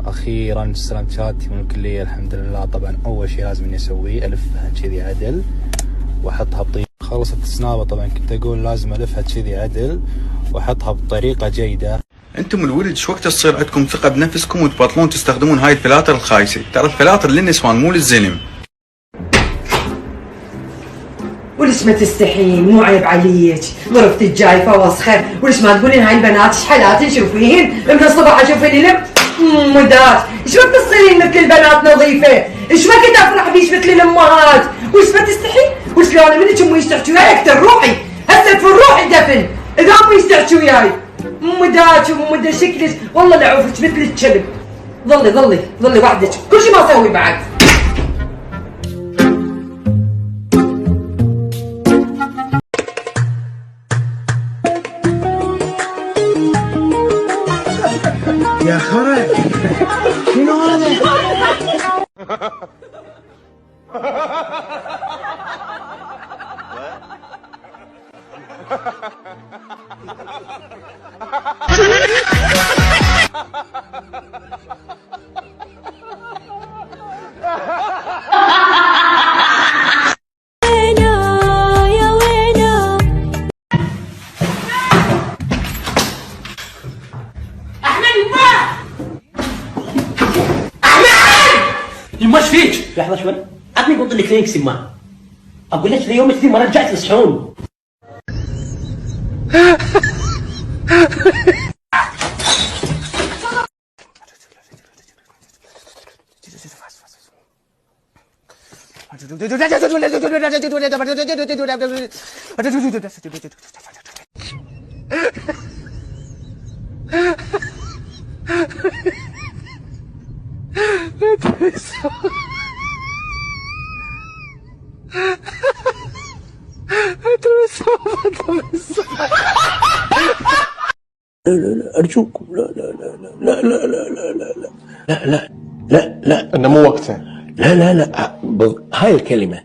اخيرا استلمت شهادتي من الكليه الحمد لله. طبعا اول شيء لازم اني اسويه الفها كذي عدل واحطها بطريقه. خلصت السنابه طبعا كنت اقول لازم الفها كذي عدل واحطها بطريقه جيده. انتم الولد شو وقت تصير عندكم ثقه بنفسكم وتبطلون تستخدمون هاي الفلاتر الخايسه؟ ترى الفلاتر للنسوان مو للزلم. وليش ما تستحين؟ مو عيب عليك، ظرفتك جايفه وسخه، وليش ما تقولين هاي البنات شحالات نشوفيهن من الصبح اشوف لهم مدات، ايش ما تصيرين مثل البنات نظيفه؟ ايش ما كنت افرح بيش مثل الامهات؟ وليش ما تستحين؟ وشلون منك امي يشتحكوا وياي اكثر روحي، هسه تفر روحي دفن، اذا امي يشتحكوا وياي مدات ومدة شكلك والله لعوفك مثل الكلب. ظلي وحدك، كل شيء ما اسوي بعد. يا خرا شنو هذا؟ يما ايش فيك؟ لحظة شوي، عطني قلت لك لينكس يما. اقول لك ليوم كثير ما رجعت الصحون. لا أرجوكم لا انه مو وقته. لا هاي الكلمة